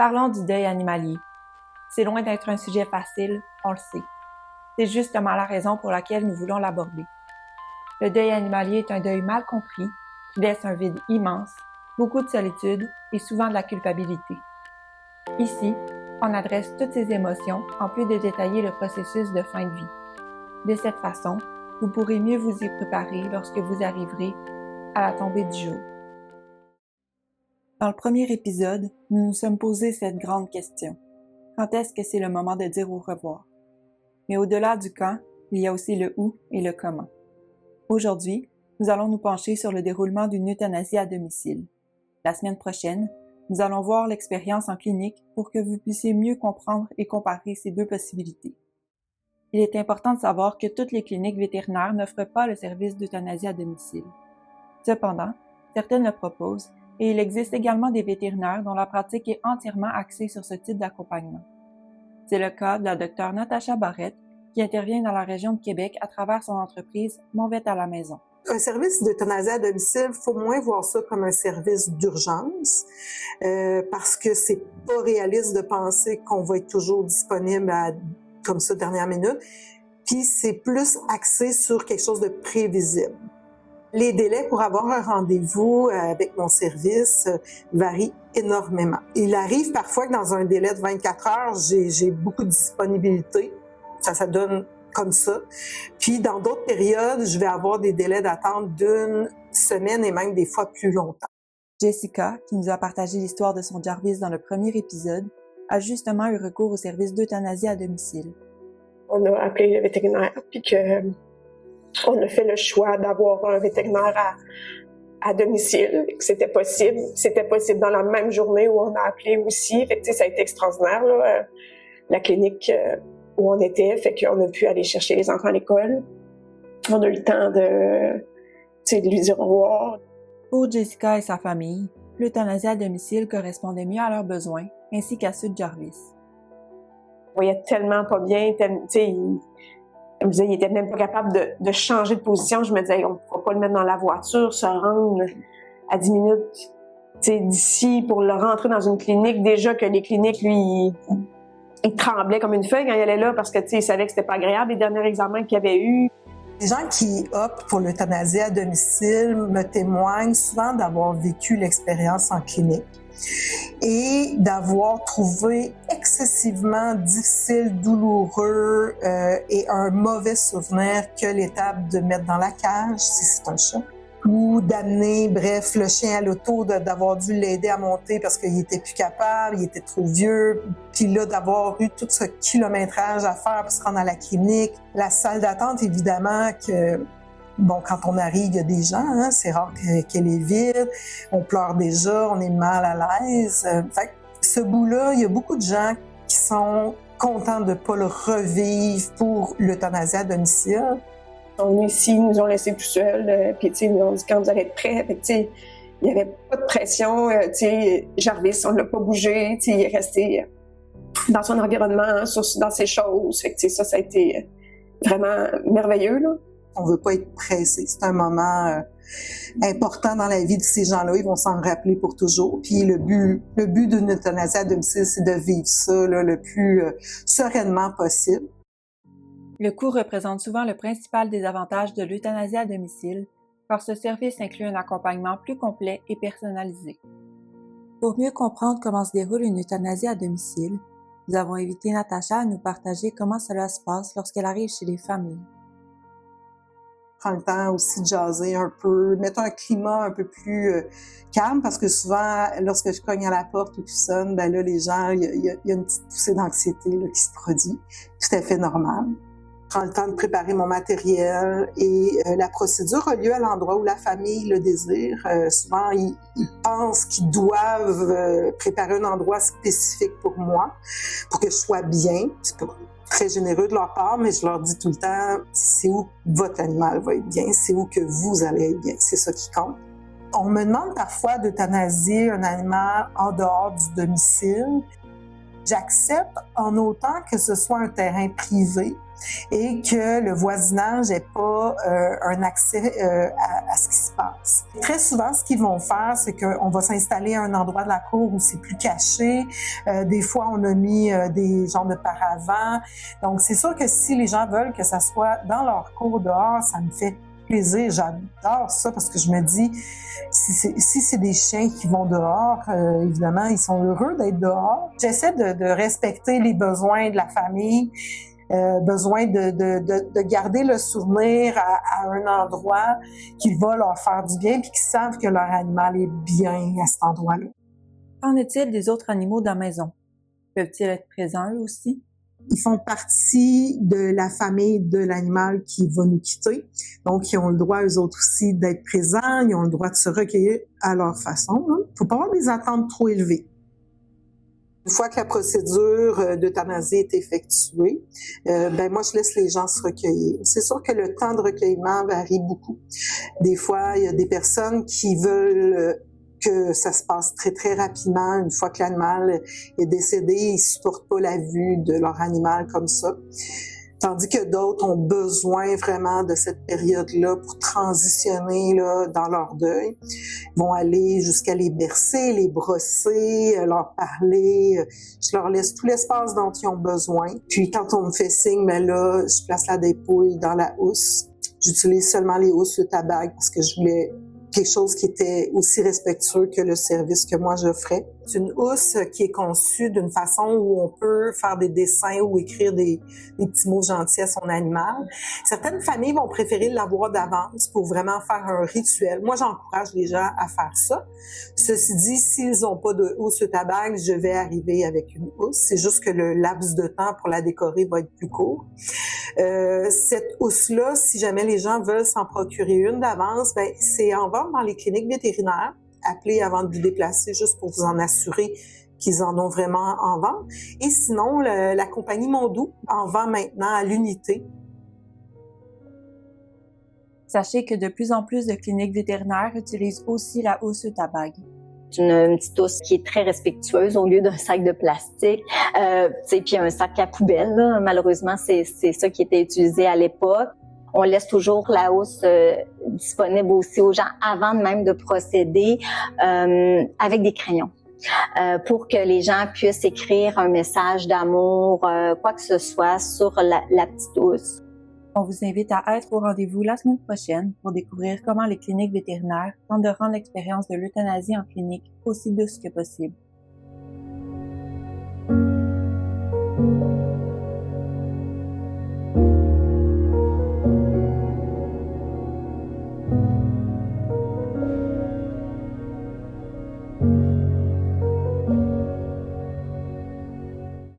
Parlons du deuil animalier. C'est loin d'être un sujet facile, on le sait. C'est justement la raison pour laquelle nous voulons l'aborder. Le deuil animalier est un deuil mal compris, qui laisse un vide immense, beaucoup de solitude et souvent de la culpabilité. Ici, on adresse toutes ces émotions en plus de détailler le processus de fin de vie. De cette façon, vous pourrez mieux vous y préparer lorsque vous arriverez à la tombée du jour. Dans le premier épisode, nous nous sommes posé cette grande question. Quand est-ce que c'est le moment de dire au revoir? Mais au-delà du quand, il y a aussi le où et le comment. Aujourd'hui, nous allons nous pencher sur le déroulement d'une euthanasie à domicile. La semaine prochaine, nous allons voir l'expérience en clinique pour que vous puissiez mieux comprendre et comparer ces deux possibilités. Il est important de savoir que toutes les cliniques vétérinaires n'offrent pas le service d'euthanasie à domicile. Cependant, certaines le proposent et il existe également des vétérinaires dont la pratique est entièrement axée sur ce type d'accompagnement. C'est le cas de la Dr Natacha Barrette, qui intervient dans la région de Québec à travers son entreprise Mon Vet à la maison. Un service d'euthanasie à domicile, il faut moins voir ça comme un service d'urgence parce que c'est pas réaliste de penser qu'on va être toujours disponible comme ça dernière minute. Puis c'est plus axé sur quelque chose de prévisible. Les délais pour avoir un rendez-vous avec mon service varient énormément. Il arrive parfois que dans un délai de 24 heures, j'ai beaucoup de disponibilité. Ça donne comme ça. Puis dans d'autres périodes, je vais avoir des délais d'attente d'une semaine et même des fois plus longtemps. Jessica, qui nous a partagé l'histoire de son Jarvis dans le premier épisode, a justement eu recours au service d'euthanasie à domicile. On a appelé le vétérinaire, puis on a fait le choix d'avoir un vétérinaire à domicile, que c'était possible. C'était possible dans la même journée où on a appelé aussi. Fait que, ça a été extraordinaire, là, la clinique où on était. Fait qu'on a pu aller chercher les enfants à l'école. On a eu le temps de lui dire au revoir. Pour Jessica et sa famille, l'euthanasie à domicile correspondait mieux à leurs besoins, ainsi qu'à ceux de Jarvis. On voyait tellement pas bien, je me disais, il était même pas capable de changer de position. Je me disais, on ne pourra pas le mettre dans la voiture, se rendre à 10 minutes d'ici pour le rentrer dans une clinique. Déjà que les cliniques, lui, il tremblait comme une feuille quand il allait là parce que il savait que c'était pas agréable, les derniers examens qu'il avait eus. Les gens qui optent pour l'euthanasie à domicile me témoignent souvent d'avoir vécu l'expérience en clinique et d'avoir trouvé excessivement difficile, douloureux et un mauvais souvenir que l'étape de mettre dans la cage, si c'est un chat, ou d'amener, bref, le chien à l'auto, d'avoir dû l'aider à monter parce qu'il était plus capable, il était trop vieux, puis là, d'avoir eu tout ce kilométrage à faire pour se rendre à la clinique. La salle d'attente, évidemment, que bon, quand on arrive, il y a des gens, hein, c'est rare qu'elle est vide, on pleure déjà, on est mal à l'aise. Fait que ce bout-là, il y a beaucoup de gens qui sont contents de ne pas le revivre pour l'euthanasie à domicile. On est ici, ils nous ont laissés tout seuls, puis ils nous ont dit quand vous allez être prêts, il n'y avait pas de pression, Jarvis, on ne l'a pas bougé, il est resté dans son environnement, dans ses choses, fait que ça a été vraiment merveilleux, là. On veut pas être pressé. C'est un moment important dans la vie de ces gens-là. Ils vont s'en rappeler pour toujours. Puis le but d'une euthanasie à domicile, c'est de vivre ça là, le plus sereinement possible. Le coût représente souvent le principal désavantage de l'euthanasie à domicile, car ce service inclut un accompagnement plus complet et personnalisé. Pour mieux comprendre comment se déroule une euthanasie à domicile, nous avons invité Natacha à nous partager comment cela se passe lorsqu'elle arrive chez les familles. Prends le temps aussi de jaser un peu, mettre un climat un peu plus calme, parce que souvent, lorsque je cogne à la porte ou qu'il sonne, ben là, les gens, il y a une petite poussée d'anxiété là, qui se produit, tout à fait normal. Prends le temps de préparer mon matériel et la procédure a lieu à l'endroit où la famille le désire. Souvent, ils pensent qu'ils doivent préparer un endroit spécifique pour moi, pour que je sois bien. C'est très généreux de leur part, mais je leur dis tout le temps, c'est où votre animal va être bien, c'est où que vous allez être bien, c'est ça qui compte. On me demande parfois d'euthanasier un animal en dehors du domicile. J'accepte en autant que ce soit un terrain privé et que le voisinage n'ait pas un accès à ce qui se passe. Très souvent, ce qu'ils vont faire, c'est qu'on va s'installer à un endroit de la cour où c'est plus caché. Des fois, on a mis des genres de paravents. Donc, c'est sûr que si les gens veulent que ça soit dans leur cour dehors, ça me fait plaisir. J'adore ça parce que je me dis, si c'est des chiens qui vont dehors, évidemment, ils sont heureux d'être dehors. J'essaie de respecter les besoins de la famille. Besoin de garder le souvenir à un endroit qui va leur faire du bien puis qu'ils savent que leur animal est bien à cet endroit-là. Qu'en est-il des autres animaux de la maison? Peuvent-ils être présents eux aussi? Ils font partie de la famille de l'animal qui va nous quitter. Donc, ils ont le droit, eux autres aussi, d'être présents. Ils ont le droit de se recueillir à leur façon. Il ne faut pas avoir des attentes trop élevées. Une fois que la procédure d'euthanasie est effectuée, moi, je laisse les gens se recueillir. C'est sûr que le temps de recueillement varie beaucoup. Des fois, il y a des personnes qui veulent que ça se passe très, très rapidement. Une fois que l'animal est décédé, ils supportent pas la vue de leur animal comme ça. Tandis que d'autres ont besoin vraiment de cette période-là pour transitionner là, dans leur deuil. Ils vont aller jusqu'à les bercer, les brosser, leur parler. Je leur laisse tout l'espace dont ils ont besoin. Puis quand on me fait signe, là, je place la dépouille dans la housse. J'utilise seulement les housses de tabac parce que je voulais quelque chose qui était aussi respectueux que le service que moi j'offrais. C'est une housse qui est conçue d'une façon où on peut faire des dessins ou écrire des petits mots gentils à son animal. Certaines familles vont préférer l'avoir d'avance pour vraiment faire un rituel. Moi, j'encourage les gens à faire ça. Ceci dit, s'ils n'ont pas de housse de tabac, je vais arriver avec une housse. C'est juste que le laps de temps pour la décorer va être plus court. Cette housse-là, si jamais les gens veulent s'en procurer une d'avance, c'est en vente dans les cliniques vétérinaires. Appelez avant de vous déplacer juste pour vous en assurer qu'ils en ont vraiment en vente. Et sinon, la compagnie Mondou en vend maintenant à l'unité. Sachez que de plus en plus de cliniques vétérinaires utilisent aussi la housse tabac. C'est une petite housse qui est très respectueuse au lieu d'un sac de plastique, puis un sac à poubelle. Là. Malheureusement, c'est ça qui était utilisé à l'époque. On laisse toujours la housse disponible aussi aux gens avant même de procéder avec des crayons. Pour que les gens puissent écrire un message d'amour, quoi que ce soit, sur la petite housse. On vous invite à être au rendez-vous la semaine prochaine pour découvrir comment les cliniques vétérinaires tentent de rendre l'expérience de l'euthanasie en clinique aussi douce que possible.